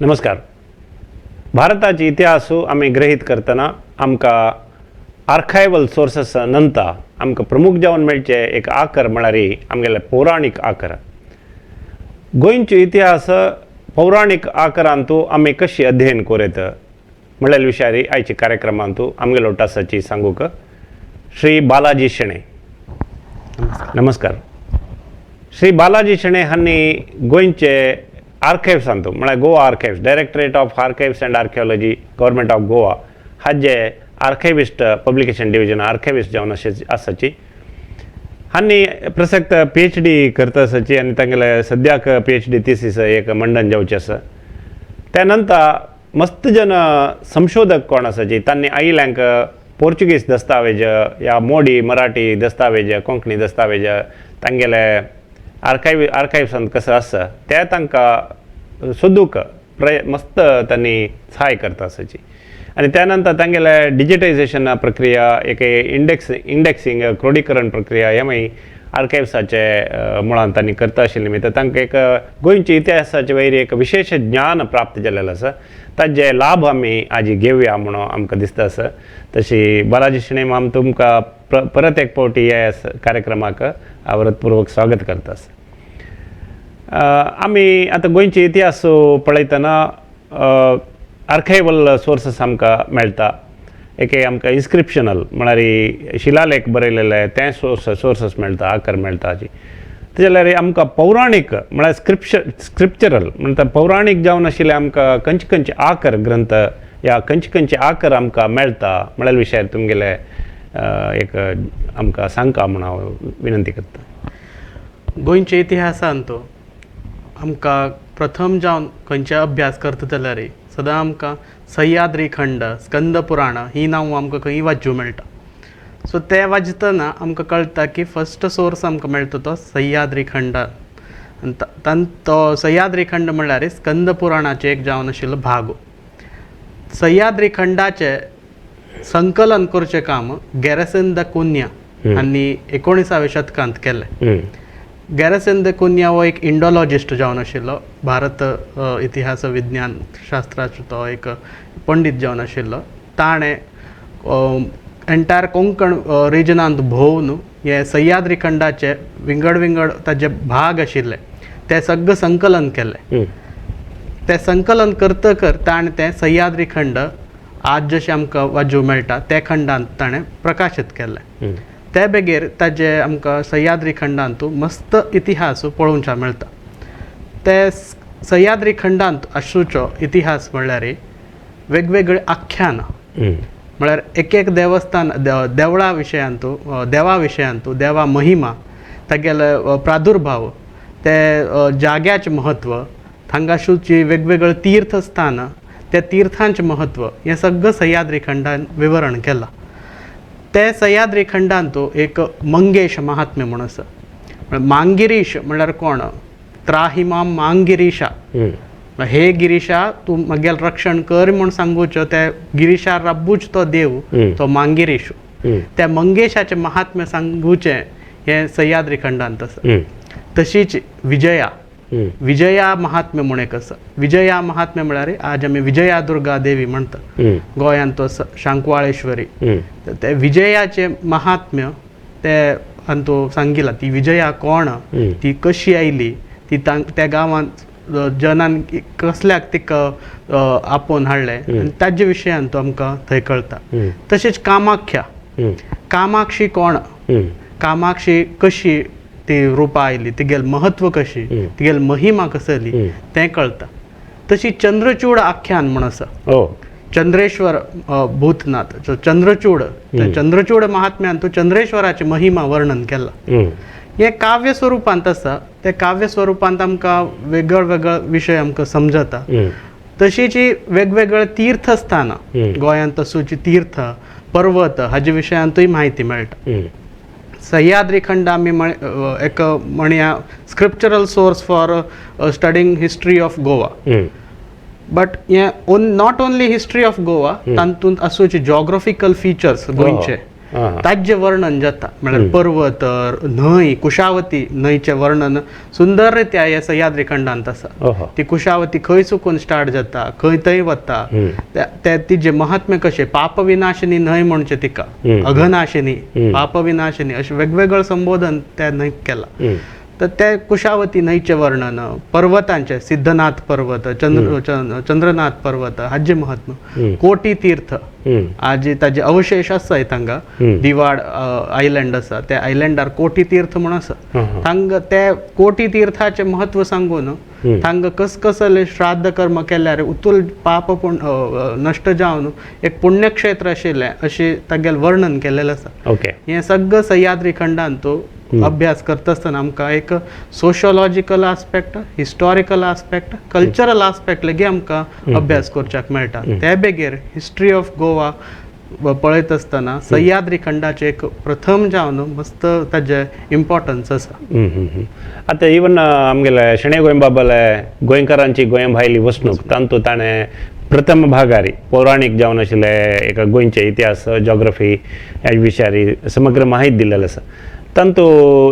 नमस्कार. भारताची इतिहास आम्ही ग्रहीत करतना आमकां आर्कायवल सोर्सेस नंतर आमकां प्रमुख जावन मेळचे एक आकर म्हळ्यार आमगेले पौराणीक आकर. गोंयचो इतिहास पौराणीक आकरांतू आमी कशी अध्ययन कोरेत म्हणलेल्या विशयार आयच्या कार्यक्रमांतू आमगेलो टासाची सांगूक श्री बालाजी शेणे. नमस्कार. श्री बालाजी शेणे हांणी गोंयचे आर्कायव्सांतू म्हळ्यार Goa archives, directorate of archives and archaeology, government of Goa हाजे आर्कायविस्ट पब्लिकेशन डिविजन आर्कायविस्ट जावन आसाची. हांणी प्रसक्त PhD करता आसाची आनी तांगेले सद्याक PhD थिसीस एक मंडन जावचे आसा. त्या नंतर मस्त जन संशोधक कोण आसाची तांणी आयिल्यांक पोर्चुगीज दस्तावेज या मोडी मराठी दस्तावेज कोंकणी दस्तावेज तांगेले आर्कायव्सांत कसं आसा ते तांकां सोदूक मस्त तांणी सहाय करता आसाची. आनी त्या नंतर तांगेले डिजिटायझेशन प्रक्रिया एक इंडेक्सिंग क्रोडीकरण प्रक्रिया हे मागीर आर्कायव्साचे मुळांत तांणी करता आशिल्ले निमित्त तांकां एक गोंयच्या इतिहासाचे वयर एक विशेष ज्ञान प्राप्त जाल्लेलें आसा. ताजे लाभ आमी आज घेवया म्हणून आमकां दिसता आसा. तशी बालाजी शेणे माम तुमकां परत एक फावटी ह्या कार्यक्रमाक आवृतपूर्वक स्वागत करता. आमी आतां गोंयचे इतिहास पळयतना आर्कायवल सोर्सेस आमकां मेळटा. एक आमकां इन्स्क्रिप्शनल म्हळ्यार शिलालेख बरयलेले ते सोर्सेस मेळटा, आकर मेळटा. तेजे जाल्यार आमकां पौराणीक म्हळ्यार स्क्रिप्चरल म्हणटा पौराणीक जावन आशिल्ले आमकां खंयचे खंयचे आकर ग्रंथ या खंयचे खंयचे आकर आमकां मेळटा म्हळ्यार विशयार तुमगेले एक आमकां सांगता म्हूण हांव विनंती करता. गोंयच्या इतिहासांत आमकां प्रथम जावन खंयचे अभ्यास करता जाल्यार सदां आमकां सह्याद्री खंड, स्कंद पुराण ही नांवां आमकां खंय वाचूं मेळटा. सो ते वाचतना आमकां कळटा की फस्ट सोर्स आमकां मेळटा तो सह्याद्री खंड. आनी तो सह्याद्री खंड म्हणल्यार स्कंद पुराणाचे एक जावन आशिल्लो भाग. सह्याद्री खंडाचे संकलन करचें काम गॅरसन द कुन्या हांणी 19व्या शतकांत केलें. गॅरसन द कुन्या हो एक इंडोलॉजिस्ट जावन आशिल्लो, भारत इतिहास विज्ञान शास्त्राचो तो एक पंडीत जावन आशिल्लो. ताणें एंटायर कोंकण रिजनांत भोंवन हे सह्याद्री खंडाचे विंगड ताजे भाग आशिल्ले ते सगळें संकलन केलें. तें संकलन करतकर ताणें तें सह्याद्री खंड आज जशें आमकां वाजूं मेळटा ते खंडांत ताणें प्रकाशीत केलें. ते बेगीर ताजे आमकां सह्याद्री खंडांत मस्त इतिहास पळोवचा मेळटा. ते सह्याद्री खंडांत आसूचो इतिहास म्हणल्यार वेगवेगळे आख्यान म्हळ्यार एक देवस्थान देवळा विशयांतू देवा विशयांतू देवा महिमा तागेले प्रादुर्भाव ते जाग्याचें महत्व हांगासूची वेगवेगळे तीर्थस्थान त्या तीर्थांचें महत्व हें सगळें सह्याद्री खंडान विवरण केलां. ते सह्याद्री खंडांत एक मंगेश महात्म्य म्हणून आसा. मांगिरीश म्हणल्यार कोण? त्राहिमाम मांगिरीशा, हे गिरीशा तूं म्हगेलें रक्षण कर म्हूण सांगूचो ते गिरीशार राबूच तो देव तो मांगिरीश. त्या मंगेशाचें महात्म्य सांगूचें हें सह्याद्री खंडांत आसा. तशीच विजया महात्म्य म्हणून एक आसा. विजया महात्म्य म्हळ्यार आज आमी विजया दुर्गा देवी म्हणटा गोंयांत तो शांकवाळेश्वरी. ते विजयाचें महात्म्य ते हातूंत सांगिलां. ती विजया कोण, ती कशी आयली, ती त्या गांवांत जनान कसल्याक तिका आपोवन हाडलें आनी ताजे विशयांत आमकां थंय कळटा. तशेंच कामाक्षी कोण, कामाक्षी कशी ती रुपां आयली, तिगेल महत्व कशी, तिगेल महिमा कसली तें कळटा. तशी चंद्रचूड आख्यान म्हूण आसा. चंद्रेश्वर भूतनाथ चंद्रचूड, चंद्रचूड महात्म्यान तूं चंद्रेश्वराची महिमा वर्णन केला. हे काव्य स्वरुपांत आसा. ते काव्य स्वरुपांत आमकां वेगळे विशय आमकां समजता. तशीच वेगवेगळे तीर्थस्थान गोंयांत आसूची तीर्थ पर्वत हाजे विशयांतूय म्हायती मेळटा. सह्याद्री खंड आमी एक म्हणया scriptural source for studying history of Goa. But हे not only history of Goa, तातूंत आसूचे जॉग्राफिकल फिचर्स गोंयचे हां. ताजें वर्णन जाता म्हळ्यार पर्वत न्हंय कुशावती न्हंयचें वर्णन सुंदर रित्या ह्या सह्याद्री खंडांत आसा. ओहो. ती कुशावती खंय चुकून स्टार्ट जाता खंय थंय वता ते तिजें महात्म्य कशें पापविनाशिनी न्हंय म्हणचे तिका अघनाशिनी पापविनाशिनी अशें वेगवेगळं संबोधन त्या न्हंयक केलां. तर ते कुशावती न्हंयचें वर्णन पर्वतांचे सिद्धनाथ पर्वत चंद्रनाथ पर्वत हाजें महात्म्य कोटी तीर्थ आज ताजे अवशेष आसाय हांगा दिवाड आयलँड आसा त्या आयलँडार कोटी तीर्थ म्हूण आसा. हांगा ते कोटी तीर्थाचें म्हत्व सांगून हांगा कसले श्राद्ध कर्म केल्यार उतूल पाप नश्ट जावन एक पुण्यक्षेत्र आशिल्लें अशें तागेलें वर्णन केलेलें आसा. ओके. हें सगळं सह्याद्री खंडांत तो अभ्यास करता आसतना आमकां एक sociological aspect historical aspect cultural aspect लेगीत आमकां अभ्यास करच्याक मेळटा. ते बेगीर हिस्ट्री ऑफ गोवा पळयत आसतना सह्याद्री खंडाचें एक प्रथम जावन मस्त ताजें इम्पॉर्टन्स आसा. आतां इवन आमगेले शेणे गोंयबाबाले गोंयकारांची गोंया भायली वसणूक तांतूं ताणें प्रथम भागारी पौराणीक जावन आशिल्ले एक गोंयचे इतिहास जॉग्रफी ह्या विशयारी समग्र माहिती दिलेलें आसा. तांतू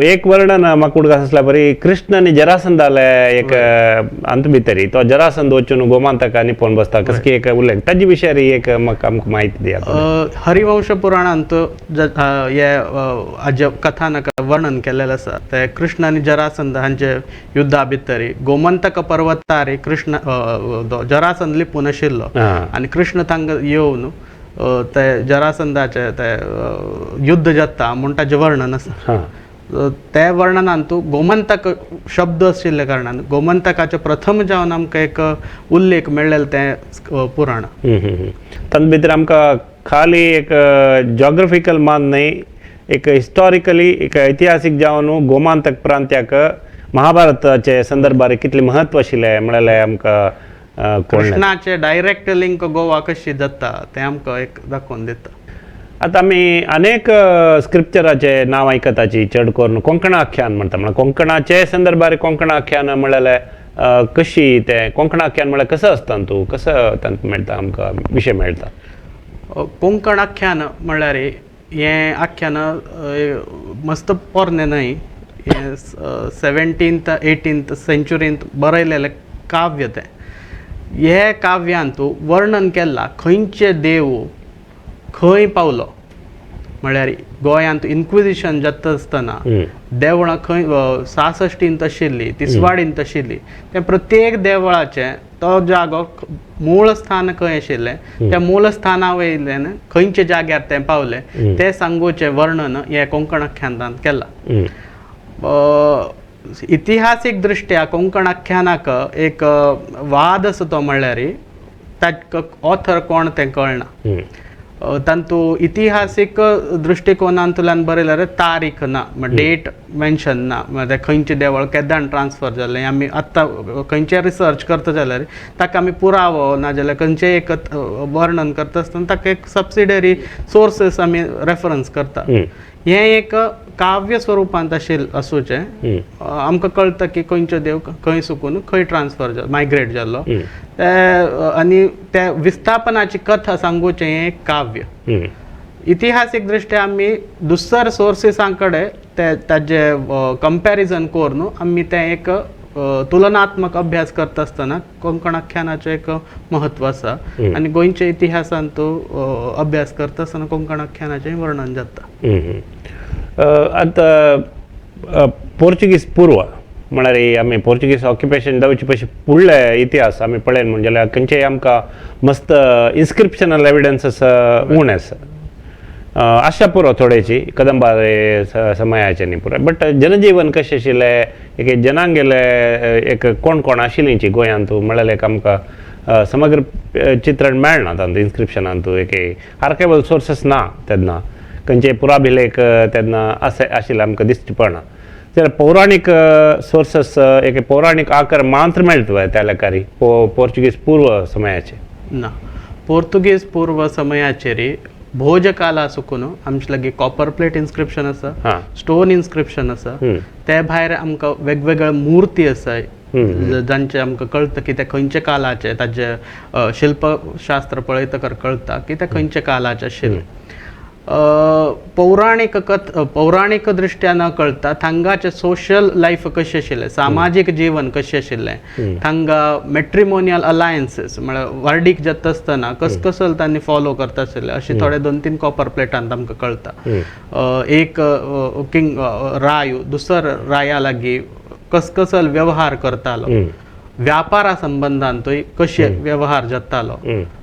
एक वर्णन म्हाका उडगास आसला बरी कृष्ण आनी जरासंधाले एक अंत भितरी तो जरासंध वचून गोमांतका निपोवन बसता कसकी एक उल्लेख ताजे विशयारी एक म्हाका आमकां म्हायती दियात. हरिवंश पुराणांत हे हाजे कथानक वर्णन केलेलें आसा. ते कृष्ण आनी जरासंध हांचे युद्धा भितरी गोमंतक पर्वतार कृष्ण जरासंध लिपून आशिल्लो आनी कृष्ण तांकां येवन ते जरासंधाचे ते युद्ध जाता म्हूण ताजें वर्णन आसा. त्या वर्णनांत गोमंतक शब्द आशिल्ल्या कारणान गोमंतकाचे प्रथम जावन आमकां एक उल्लेख मेळ्ळेलो तें पुराण. तातूंत भितर आमकां खाली एक जॉग्रफिकल मान न्हय एक हिस्टॉरिकली एक ऐतिहासीक जावन गोमांतक प्रांत्याक महाभारताचे संदर्भार कितलें म्हत्व आशिल्लें म्हळ्यार आमकां कृष्णाचे डायरेक्ट लिंक गोवा कशी जाता तें आमकां एक दाखोवन दिता. आतां आमी अनेक स्क्रिप्चराचे नांव आयकताची चड करून कोंकणा आख्यान म्हणटा म्हळ्यार कोंकणाचे संदर्भार कोंकणा आख्यान म्हळ्यार कशी तें कोंकणा आख्यान म्हळ्यार कसो आसता तूं कसो तांत मेळटा आमकां विशय मेळटा. कोंकण आख्यान म्हळ्यार हें आख्यान मस्त पोरनें न्हय हें 17th 18th सेंच्युरींत बरयलेलें काव्य तें. हे काव्यांत वर्णन केला खंयचे देव खंय पावलो म्हळ्यार गोंयांत इन्क्विजिशन जाता आसतना देवळां खंय 66th आशिल्ली तिसवाडींत आशिल्ली तें प्रत्येक देवळाचें तो जागो मूळ स्थान खंय आशिल्लें त्या मूळ स्थाना वयल्यान खंयचे जाग्यार तें पावलें तें सांगूचें वर्णन हे कोंकण आख्यानांत केलां. इतिहासीक दृश्ट्या कोंकण आख्यानाक एक वाद आसा तो म्हळ्यार ताका ऑथर कोण तें कळना. तांतू इतिहासीक दृश्टिकोनांतल्यान बरयल्यार तारीख ना डेट मेन्शन ना म्हणजे खंयचे देवळ केदां ट्रान्सफर जालें आमी आत्तां खंयचे रिसर्च करता जाल्यार ताका आमी पुरावो नाजाल्यार खंयचें एक वर्णन करता आसतना ताका एक सबसिडरी सोर्सीस आमी रेफरन्स करता. हें एक काव्य स्वरुपांत आसूचें आमकां कळटा की खंयचो देव खंय सुकून खंय ट्रान्सफर मायग्रेट जाल्लो आनी त्या विस्थापनाची कथा सांगूचें हें एक काव्य. इतिहासीक दृश्ट्या आमी दुसर सोर्सिसां कडेन ताजे कंपॅरिजन करून आमी तें एक तुलनात्मक अभ्यास करता आसतना कोंकण आख्यानाचें एक म्हत्व आसा आनी गोंयच्या इतिहासान तो अभ्यास करता आसतना कोंकण आख्यानाचें वर्णन जाता. आतां पोर्चुगीज पूर्व म्हळ्यार आमी पोर्चुगीज ऑक्युपेशन जावचे पयशे फुडले इतिहास आमी पळयन म्हणजे जाल्यार खंयचेय आमकां मस्त इन्स्क्रिप्शनल एविडन्स उणे आसा. आशा पुरो थोडेची कदंबा समयाचे न्ही पुरो बट जनजीवन कशें आशिल्लें एक जनांगेले एक कोण कोण आशिल्लींची गोंयांत म्हळ्यार एक आमकां समग्र चित्रण मेळना तांतूं इन्स्क्रिप्शनांत एक आर्कायवल सोर्सीस ना तेन्ना खंयचे पुराभिलेख तेन्ना आशिल्ले आमकां दिश्टी पडना. जाल्यार पौराणीक सोर्सीस एक पौराणीक आकार मात्र मेळटा त्या लेकारी पोर्चुगीज पूर्व समयाचे ना. पोर्तुगीज पूर्व समयाचेर भोजकाला सुकून आमचे लागीं कॉपर प्लेट इन्स्क्रिप्शन आसा स्टोन इन्स्क्रिप्शन आसा ते भायर आमकां वेगवेगळ्यो मुर्ती आसाय जांचे आमकां कळटा की ते खंयचे कालाचे ताजे शिल्पशास्त्र पळयतकर कळटा की ते खंयचे कालाचे आशिल्ले. पौराणिक दृश्ट्या न कळता थांगाचे सोशल लाईफ कशें आशिल्लें, सामाजीक जीवन कशें आशिल्लें, थांगा मेट्रिमोनियल अलायन्सीस म्हळ्यार वार्डीक जाता आसतना कसकसल तांणी फॉलो करता आशिल्ले अशें थोडे 2-3 कॉपर प्लेटांत आमकां कळटा. एक किंग राय दुसर राया लागीं कसकसल व्यवहार करतालो, व्यापारा संबंधांतूय कशे व्यवहार जातालो.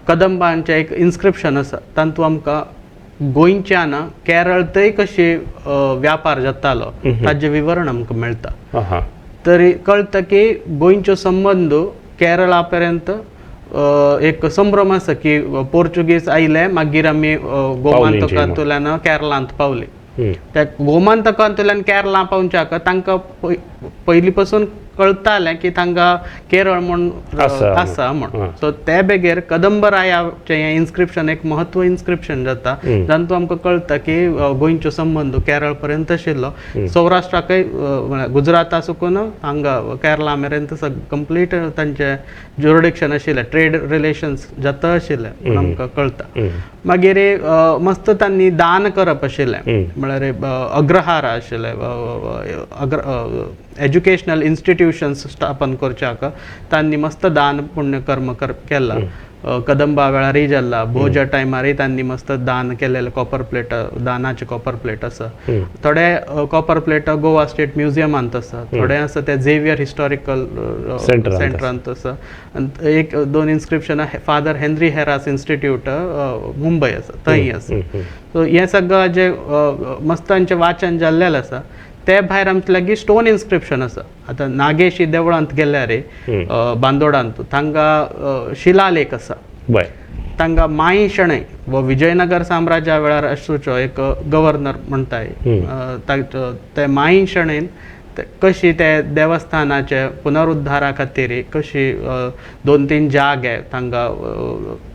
कदंबांचें एक इन्स्क्रिप्शन आसा तातूंत आमकां गोंयच्यान केरळतय कशे व्यापार जातालो ताजें विवरण आमकां मेळटा. तरी कळटा की गोंयच्यो संबंद केरळा पर्यंत एक संभ्रम आसा की पोर्चुगीज आयले मागीर आमी गोमांतकांतल्यान केरळांत पावली. त्या गोमांतकांतल्यान केरळा पावच्याक तांकां पयलीं पासून कळटालें की तांकां केरळ म्हूण आसा म्हूण. सो ते बेगीर कदंबरायाचें हें इन्स्क्रिप्शन एक म्हत्व इन्स्क्रिप्शन जाता जातूंत आमकां कळटा की गोंयच्यो संबंद केरळ पर्यंत आशिल्लो. सौराष्ट्राकय गुजराता साकून हांगा केरळा मेरेन कंप्लीट तांचें ज्युरिडिक्शन आशिल्लें, ट्रेड रिलेशन्स जाता आशिल्ले म्हूण आमकां कळटा. मागीर मस्त तांणी दान करप आशिल्लें, म्हळ्यार अग्रहार आशिल्ले, एज्युकेशनल इन्स्टिट्यूशन्स स्थापन करच्याक तांणी मस्त दान पुण्य कर्म केला. कदंबा वेळारय जाल्ला, भोजा टायमारय तांणी मस्त दान केलेले कॉपर प्लेट, दानाचे कॉपर प्लेट आसा. थोडे कॉपर प्लेट गोवा स्टेट म्युझियमांत आसा, थोडे आसा ते झेवियर हिस्टॉरिकल सेंटरांत आसा. एक 2 इन्स्क्रिप्शनां फादर हेनरी हेरास इन्स्टिट्यूट मुंबय आसा थंय आसा. सो हें सगळं जे मस्तांचें वाचन जाल्लेलें आसा. ते भायर आमचे लागीं स्टोन इन्स्क्रिप्शन आसा. आतां नागेशी देवळांत गेल्यार बांदोडांत तांकां शिलालेख आसा. तांकां माई शणै व विजयनगर साम्राज्या वेळार अशोचो एक गव्हर्नर म्हणटाय, ते माई शणैन कशी ते देवस्थानाचे पुनरुद्धारा खातीर कशी 2-3 जागे तांकां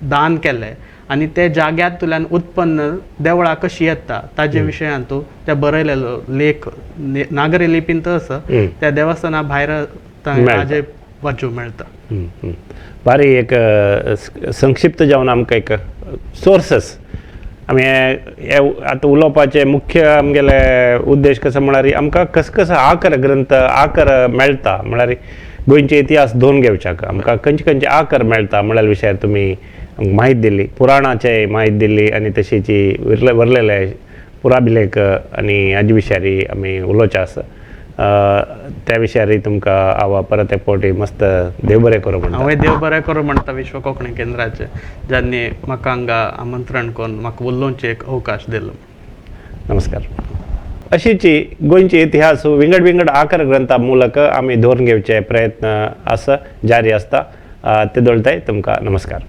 दान केले आनी ते जाग्यांतल्यान उत्पन्न देवळां कशी येता ताजे विशयांत ते बरयलेलो लेख नागरी लिपींत आसा. त्या देवस्थाना भायर ताजे वाचूंक मेळटा. बारी एक संक्षिप्त जावन आमकां एक सोर्सस आमी आतां उलोवपाचे मुख्य आमगेले उद्देश कसो म्हळ्यार आमकां कसो आकर ग्रंथ आकर मेळटा, म्हळ्यार गोंयचे इतिहास 2 घेवच्याक आमकां खंयचे आकर मेळटा म्हळ्यार विशयार तुमी माहिती दिली, पुराणाचे माहिती दिली आनी तशेंची उरलेले पुराभिलेख आनी हाजे विशयारी आमी उलोवचे आसा. त्या विशयारी तुमकां हांव परत एक फावटी मस्त देव बरें करूं म्हणटा. हांवें देव बरें करूं म्हणटा विश्व कोंकणी केंद्राचे, ज्यांनी म्हाका हांगा आमंत्रण करून म्हाका उलोवचें एक अवकाश दिलो. नमस्कार. अशीची गोंयचे इतिहास विंगड आकर ग्रंथा मूलक आमी धोरण घेवचे प्रयत्न आसा, जारी आसता. ते दोळटाय तुमकां नमस्कार.